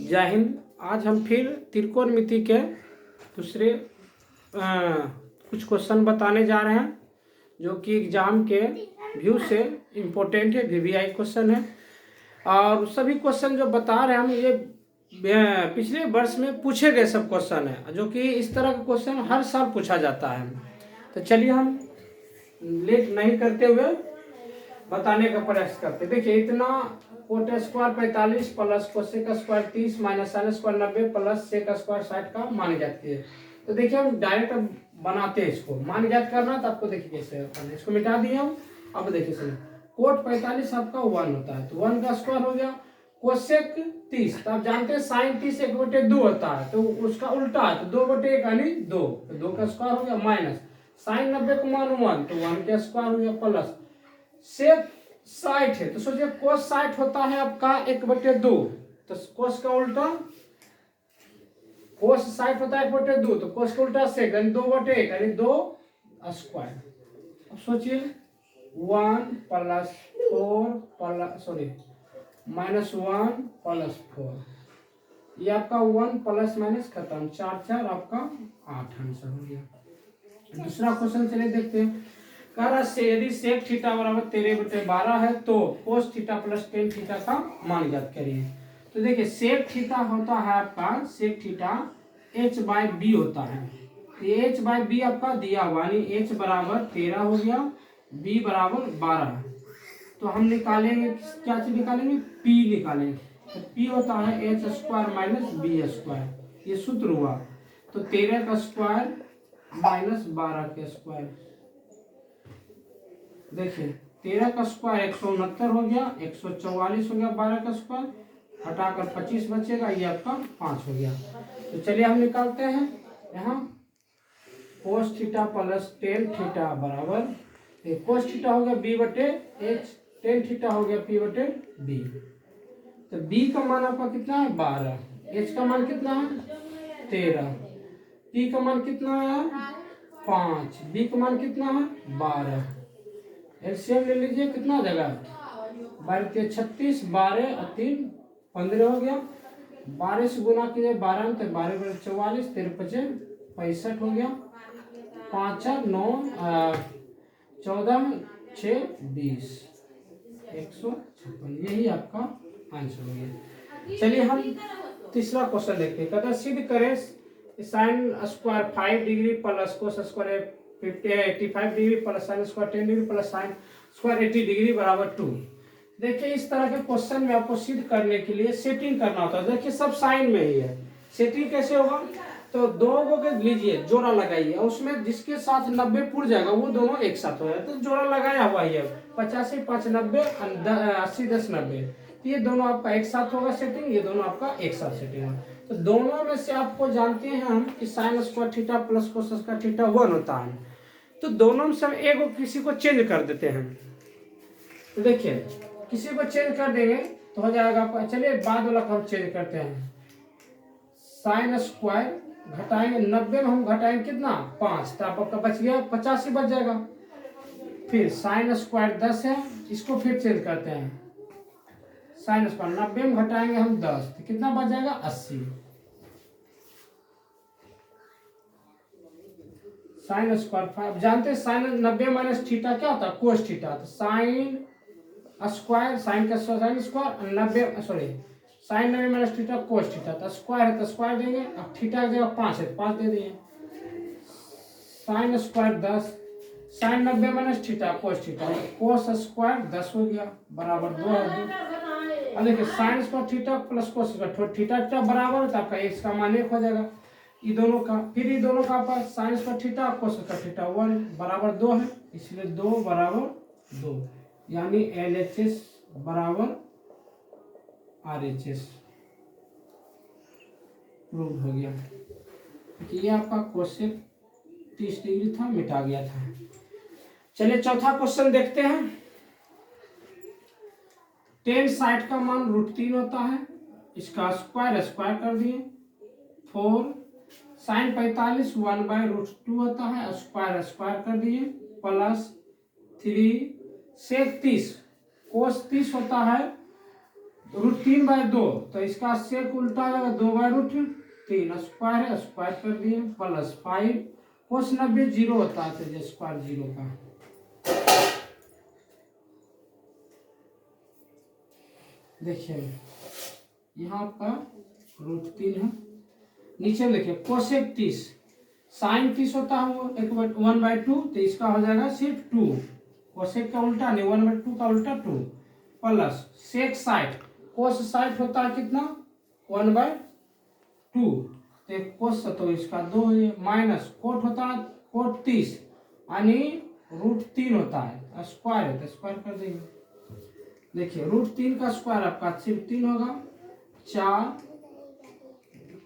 जय हिंद। आज हम फिर त्रिकोणमिति के दूसरे कुछ क्वेश्चन बताने जा रहे हैं जो कि एग्जाम के व्यू से इम्पोर्टेंट है, वीवीआई क्वेश्चन है। और सभी क्वेश्चन जो बता रहे हैं हम ये पिछले वर्ष में पूछे गए सब क्वेश्चन है, जो कि इस तरह का क्वेश्चन हर साल पूछा जाता है। तो चलिए हम लेट नहीं करते हुए बताने का प्रयास करते। देखिए, इतना cot square 45 plus cosec square 30 minus sine square 90 plus sec square 60 का मान जाती है। तो देखिए हम डायरेक्ट बनाते हैं इसको, मान ज्ञात करना तो आपको देखिए कैसे करना है। इसको मिटा दिए हम। अब देखिए सर, कोट 45 आपका 1 होता है तो 1 का स्क्वायर हो गया। कोसेक 30 तो आप जानते हैं साइन 30 1/2 होता है, तो उसका उल्टा है तो 2/1 यानी 2, तो 2 का स्क्वायर हो गया। माइनस साइन 90 को मान 1 तो 1 का स्क्वायर हो गया। प्लस सेक 60 है तो सोचिए कोस 60 होता है आपका 1/2, तो कोस का उल्टा कोस 60 होता है 1/2, तो कोस का उल्टा सेक यानी 2/1 यानी 2 स्क्वायर। अब सोचिए 1 प्लस 4 प्लस माइनस 1 प्लस 4, ये आपका 1 प्लस माइनस खत्म, 4 4 आपका 8 आंसर हो गया। दूसरा क्वेश्चन चलिए देखते हैं। कह रहा है यदि सेक थीटा बराबर 13/12 है तो cos theta plus tan theta का मान ज्ञात करिए। तो देखिए सेक थीटा होता है आपका, सेक थीटा h/b होता है। ये h/b आपका दिया हुआ यानी h बराबर 13 हो गया, b बराबर 12। तो हम निकालेंगे क्या चीज निकालेंगे, p निकालेंगे। तो p होता है h square minus b square, ये सूत्र हुआ। तो 13 का स्क्वायर माइनस 12 का स्क्वायर। देखिए 13 का स्क्वायर 169 हो गया, 144 हो गया, 12 का स्क्वायर हटाकर 25 बचेगा, ये आपका 5 हो गया। तो चलिए हम निकालते हैं यहाँ cos theta plus tan theta बराबर कोस थीटा हो गया b/h, टेन थीटा हो गया p/b। तो b का मान आपका कितना है 12, h का मान कितना है 13, p का मान कितना है 5, b का मान कितना है 12। एलसीएम ले लीजिए, कितना जगह 12 के 36, 12 और 3 15 हो गया। 12 से गुना कीजिए 12 तो 12 बड़े 44, 13 5 65 हो गया। 5 9 14 6 20 156, यही आपका आंसर हो गया। चलिए हम तीसरा क्वेश्चन देखते हैं। कहता सिद्ध करें sine square 5 degree plus cos square 85 degree plus sign square 10 degree plus sine square 80 degree बराबर 2। देखिए इस तरह के क्वेश्चन में आपको सिद्ध करने के लिए सेटिंग करना होता है। देखिए सब साइन में ही है, सेटिंग कैसे होगा, तो दो को लीजिए जोड़ा लगाइए, उसमें जिसके साथ 90 पुर जाएगा वो दोनों एक साथ हो जाए, तो जोड़ा लगाया हुआ है 85 5 90 80 10 90, ये दोनों आपका एक साथ होगा सेटिंग, ये दोनों आपका एक साथ सेटिंग होगा। तो दोनों में से आपको जानते हैं हम कि sign square theta plus cos square theta 1 होता है। तो दोनों में से एक किसी को चेंज कर देते हैं। तो देखिए किसी को चेंज कर देंगे तो हो जाएगा आपका, चलिए बाद वाला हम चेंज करते हैं। साइन स्क्वायर घटाएंगे 90 में हम घटाएंगे कितना 5, तो आपका बच गया 85 बच जाएगा। फिर साइन स्क्वायर 10 है, इसको फिर चेंज करते हैं। साइन स्क्वायर 90 में घटाएंगे हम 10 तो कितना बच जाएगा 80। साइन स्क्वायर 5 जानते हैं, साइन 90 माइनस थीटा क्या होता है कोस थीटा, तो साइन स्क्वायर साइन का sine square 90 sine 90 minus theta cos theta, तो स्क्वायर है तो स्क्वायर देंगे। अब थीटा की जगह 5 है तो 5 दे दिए। Sine square 10 sine 90 minus theta cos theta, cos square 10 हो गया बराबर 2 है। अब देखिए sine square theta plus cos square theta theta बराबर है तो आपका x का मान 1 हो जाएगा। ये दोनों का फिर ये दोनों का पास sine square theta cos square theta 1 बराबर 2 है, इसलिए 2 बराबर 2 यानी LHS बराबर RHS प्रूव हो गया कि ये आपका क्वेश्चन 30 डिग्री था, मिटा गया था। चलिए चौथा क्वेश्चन देखते हैं। टेन 60 का मान √3 होता है, इसका स्क्वायर स्क्वायर कर दिए। 4 साइन 45 1/√2 होता है, स्क्वायर स्क्वायर कर दिए। प्लस 3 सेक 30 कोस 30 होता है √3/2, तो इसका सेक उल्टा आ जाएगा 2/√3, स्क्वायर है स्क्वायर कर दिए, प्लस 5 कोस 90 जीरो होता है, तो स्क्वायर जीरो का। देखिए यहाँ आपका √3 है, नीचे देखिए कोसेक 30, साइन 30 होता है वो 1/2, तो इसका हो जाएगा सिर्फ 2, कोसेक का उल्टा नहीं 1/2 का उल्टा 2, प्लस सेक 60, कोस 60 होता है कितना 1/2, तो कोस तो इसका 2 है, माइनस कोट होता है कोट 30 यानी √3 होता है, स्क्वायर है तो स्क्वायर कर देंगे। देखिए √3 का स्क्वायर आपका सिर्फ 3 होगा, 4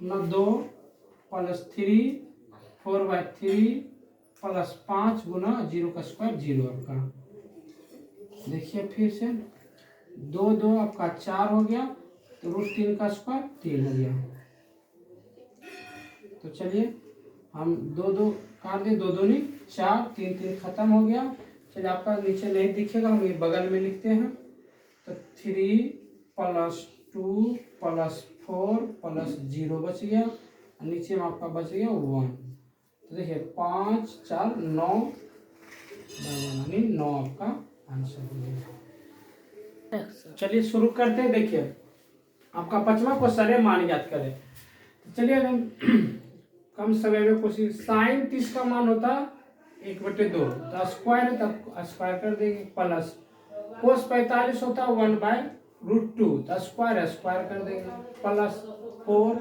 न 2 प्लस 3 4/3 प्लस 5 गुना 0 का स्क्वायर 0 आपका। देखिए फिर से 2 2 आपका 4 हो गया, तो √3 का स्क्वायर 3 हो गया। तो चलिए हम 2 2 काट दे, 2 2 नहीं 4, 3 3 खत्म हो गया। चलिए आपका नीचे नहीं दिखेगा, हम ये बगल में लिखते हैं, तो 3 प्लस 2 प्लस 4 प्लस 0 बच गया, नीचे में आपका बच गया 1। तो देखिए 5 4 9 यानी 9 आपका आंसर हो गया। चलिए शुरू करते हैं। देखिए आपका 5वां क्वेश्चन है, मान याद करें। चलिए हम कम समय में कोशिश, साइन 30 का मान होता 1/2, तो स्क्वायर है तब स्क्वायर कर देंगे, प्लस कोस 45 होता 1/√2, तो स्क्वायर है स्क्वायर कर देंगे, प्लस 4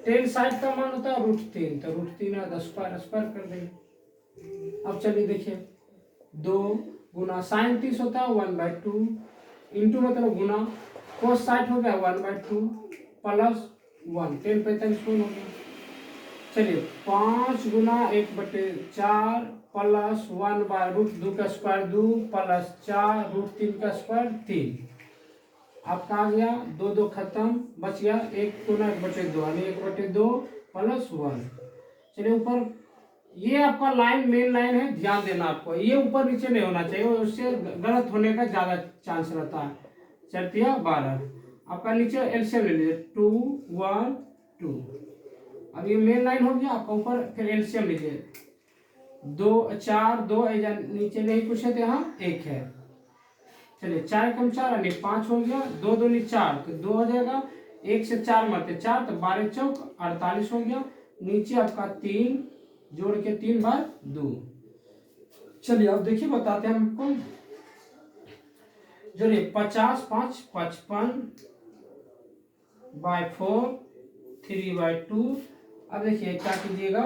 tan 60 का मान होता है √3, तो √3 है तो स्क्वायर स्क्वायर कर देंगे। अब चलिए देखिए 2 गुना साइन 30 होता है 1/2, इंटू मतलब गुना कोस 60 हो गया 1/2 प्लस 1, tan 45 हो गया। चलिए 5 गुना 1/4 प्लस 1/√2 का स्क्वायर 2 प्लस 4 √3 का स्क्वायर 3, आपका आ गया 2 2 खत्म, बच गया 1 गुना 1/2 यानी 1/2 प्लस 1। चलिए ऊपर ये आपका लाइन मेन लाइन है, ध्यान देना आपको, ये ऊपर नीचे नहीं होना चाहिए, उससे गलत होने का ज्यादा चांस रहता है। चलिए 12, आपका नीचे एलसीएम ले लीजिए 2 1 2, अब ये मेन लाइन हो गया आपका, ऊपर फिर एलसीएम लीजिए 2 4 2 नीचे नहीं कुछ है तो यहाँ 1 है। चलिए 4 कम 4 यानी 5 हो गया, 2 2 4 तो 2 हो जाएगा, 1 से 4 मरते 4 तो 12 चौक 48 हो गया, नीचे आपका 3 जोड़ के 3/2। चलिए अब देखिए बताते हैं हमको, जोड़िए 50 5 55/4 3/2। अब देखिए क्या कीजिएगा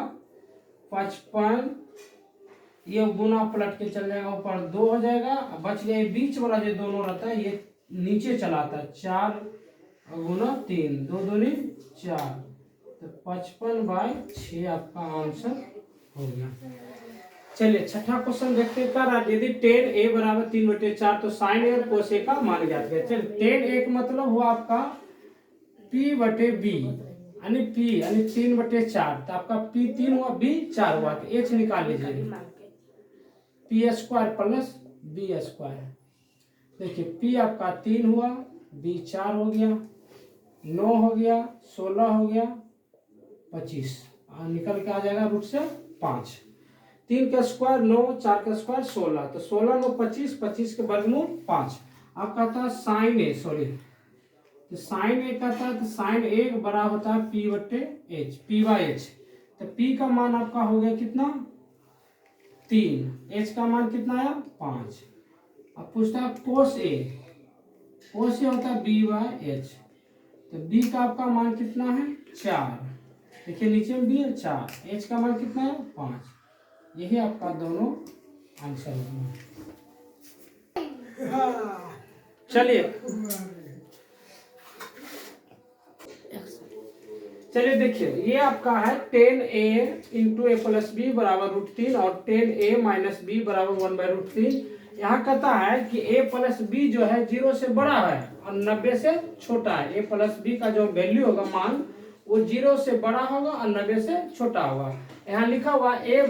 55 ये गुना पलट के चल जाएगा, ऊपर 2 हो जाएगा, बच गया बीच वाला जो दोनों रहता है ये नीचे चलाता है, 4 गुना 3 2 2 4, तो 55/6 आपका आंसर हो गया। चलिए छठा क्वेश्चन देखते हैं। कर यदि tan a बराबर 3/4 तो sin a और cos a का मान ज्ञात करें। चलिए tan a का मतलब हुआ आपका p/b यानी p यानी 3/4, तो आपका p 3 हुआ b 4 हुआ, तो h निकाल लीजिए p² प्लस b²। देखिए p आपका 3 हुआ, b 4 हो गया, 9 हो गया, 16 हो गया, 25 निकल के आ जाएगा रूट से 5। 3 का स्क्वायर 9, 4 का स्क्वायर 16, तो 16 9 25, 25 के वर्गमूल 5। आपका था साइन ए, सॉरी तो साइन ए का था, तो साइन ए बराबर होता है p/h, p/h, तो p का मान आपका हो गया कितना 3, h का मान कितना आया 5। अब पूछता है कोस ए, कोस ए होता है b/h, तो b का आपका मान कितना है 4, देखिए नीचे में भी है 4, h का मान कितना है 5। यही आपका दोनों आंसर होगा। चलिए देखिए ये आपका है tan a into a plus B बराबर √3 और tan a माइनस बी बराबर 1/√3। यहाँ कहता है कि a प्लस बी जो है 0 से बड़ा है और 90 से छोटा है। a प्लस बी का जो वैल्यू होगा मान वो 0 से बड़ा होगा और 90 से छोटा होगा। यहाँ लिखा हुआ a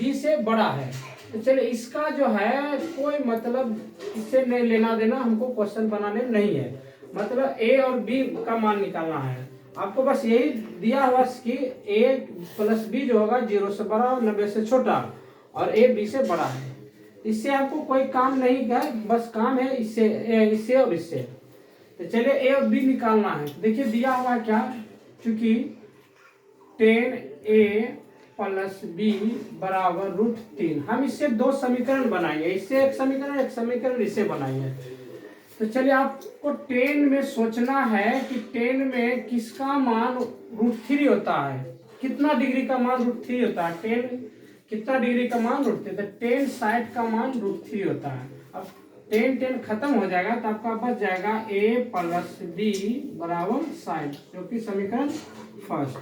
b से बड़ा है, तो चलिए इसका जो है कोई मतलब इससे नहीं लेना देना, हमको क्वेश्चन बनाने नहीं है। मतलब ए और बी का मान निकालना है आपको। बस यही दिया हुआ कि ए प्लस बी जो होगा 0 से बड़ा और 90 से छोटा, और ए बी से बड़ा है। इससे आपको कोई काम नहीं है, बस काम है इससे और इससे। तो चलिए ए और बी निकालना है। देखिए दिया हुआ क्या, चूंकि 10a प्लस बी बराबर √3, हम इससे दो समीकरण बनाएंगे, इससे एक समीकरण इससे बनाएंगे। तो चलिए आपको 10 में सोचना है कि 10 में किसका मान √3 होता है, कितना डिग्री का मान √3 होता है। 10 कितना डिग्री का मान √3, तो 10 60 का मान √3 होता है। अब 10 खत्म हो जाएगा तो आपका बच जाएगा a प्लस बी बराबर 60, जो कि समीकरण फर्स्ट।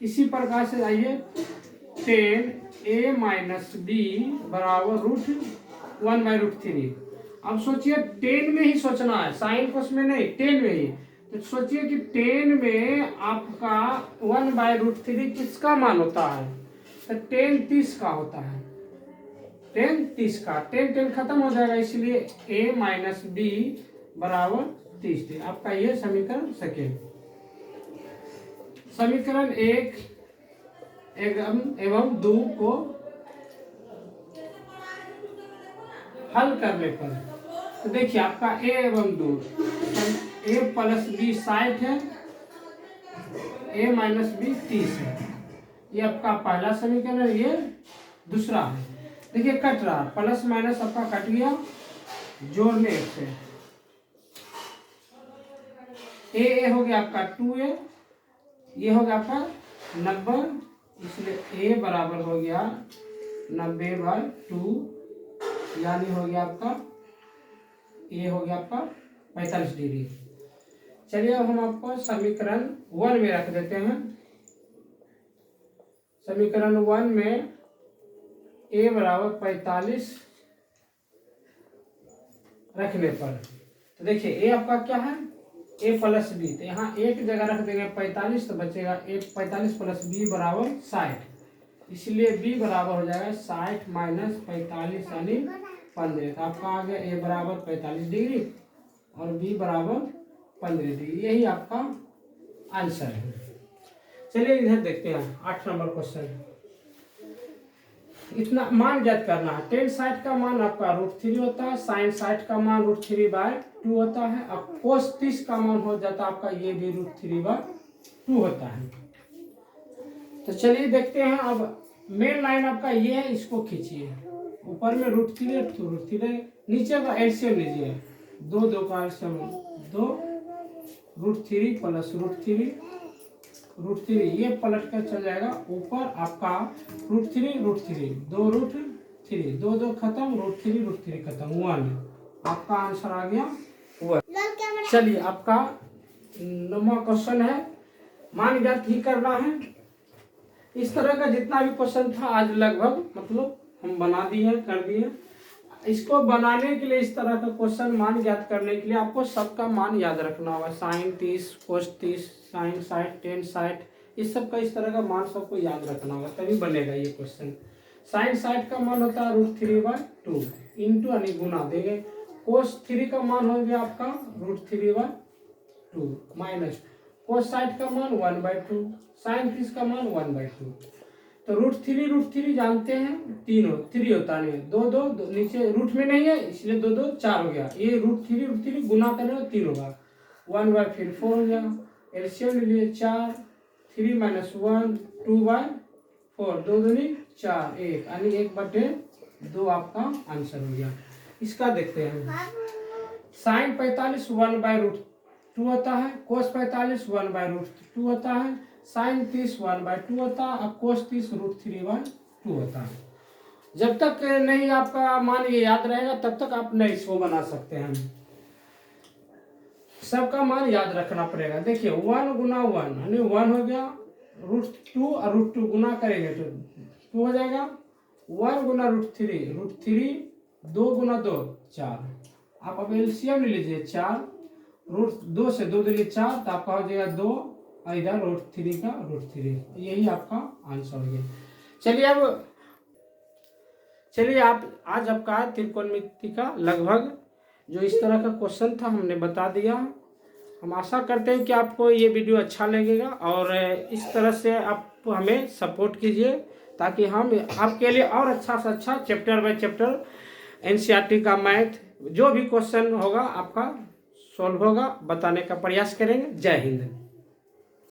इसी प्रकार से आइए 10a माइनस बी बराबर √1/√3। अब सोचिए 10 में ही सोचना है, साइन कोस में नहीं, 10 में ही। तो सोचिए कि 10 में आपका 1/√3 किसका मान होता है, तो 10 30 का होता है। 10 30 का, 10 खत्म हो जाएगा, इसलिए a माइनस बी बराबर 30। आपका ये समीकरण सेकेंड। समीकरण 1 एवं 2 को हल करने पर तो देखिए आपका a एवं 2, a प्लस बी 60 है, a माइनस बी 30 है। ये आपका पहला समीकरण है, ये दूसरा है। देखिए कट रहा, प्लस माइनस आपका कट गया, जोड़ने से a हो गया आपका 2a, ये हो गया आपका 90, इसलिए a बराबर हो गया 90/2, यानी हो गया आपका a हो गया आपका 45 डिग्री। चलिए अब हम आपको समीकरण 1 में रख देते हैं। समीकरण 1 में a बराबर 45 रखने पर तो देखिए a आपका क्या है, a प्लस बी, तो यहाँ एक जगह रख देंगे 45, तो बचेगा a 45 प्लस बी बराबर 60, इसलिए b बराबर हो जाएगा 60 माइनस 45 यानी 15। तो आपका आ गया a बराबर 45 डिग्री और b बराबर 15 डिग्री, यही आपका आंसर है। चलिए इधर देखते हैं 8 नंबर क्वेश्चन। इतना मान ज्ञात करना है। 10 60 का मान आपका √3 होता है, साइन 60 का मान √3/2 होता है। अब कोस 30 का मान हो जाता है आपका ये भी √3/2 होता है। तो चलिए देखते हैं। अब मेन लाइन आपका ये है, इसको खींचिए, ऊपर में √3 तो √3, नीचे का एलसीएम लीजिए, 2 का एलसीएम 2, √3 प्लस √3 ये पलट कर चल जाएगा ऊपर आपका √3 2 √3 2 खत्म, √3 खत्म, 1। आपका आंसर आ गया 1। चलिए आपका 9वां क्वेश्चन है, मान ज्ञात ही करना है। इस तरह का जितना भी क्वेश्चन था आज लगभग मतलब हम बना दिए कर दिए। इसको बनाने के लिए, इस तरह का क्वेश्चन मान ज्ञात करने के लिए आपको सबका मान याद रखना होगा। साइन 30, कोस 30, साइन 60, टेन 60, इस सब का इस तरह का मान सबको याद रखना होगा, तभी बनेगा ये क्वेश्चन। साइन 60 का मान होता है √3/2, इंटू यानी गुना देंगे। कोस 3 का मान हो गया आपका √3/2 माइनस कोस 60 का मान 1/2, साइन 30 का मान 1/2। तो √3 जानते हैं 3 होता नहीं, 2 नीचे रूट में नहीं है, इसलिए 2 4 हो गया। ये √3 गुना करें 3 होगा, 1/4 हो गया। एलसीएम ले लिए 4, 3 - 1 2/4, 2 दूनी 4, 1 यानी 1/2 आपका आंसर हो गया। इसका देखते हैं। साइन 45 1/√2 होता है, कोस 45 1/√2 होता है, साइन 30 1/2 होता है, अब कोस 30 √3/2 होता है। जब तक नहीं आपका मान ये याद रहेगा तब तक आप नहीं इसको बना सकते हैं। सबका मान याद रखना पड़ेगा। देखिए 1 गुना 1 यानी 1 हो गया, √2 और √2 गुना करेंगे तो 2 हो जाएगा। 1 गुना √3 2 गुना 2 4। आप अब एलसीएम ले लीजिए 4, √2 से 2 दिए 4, तो आपका हो जाएगा 2, और इधर √3 का √3, यही आपका आंसर हो गया। चलिए आप आज आपका त्रिकोणमिति का लगभग जो इस तरह का क्वेश्चन था हमने बता दिया। हम आशा करते हैं कि आपको ये वीडियो अच्छा लगेगा और इस तरह से आप हमें सपोर्ट कीजिए ताकि हम आपके लिए और अच्छा से अच्छा चैप्टर बाय चैप्टर एनसीईआरटी का मैथ जो भी क्वेश्चन होगा आपका सॉल्व होगा बताने का प्रयास करेंगे। जय हिंद।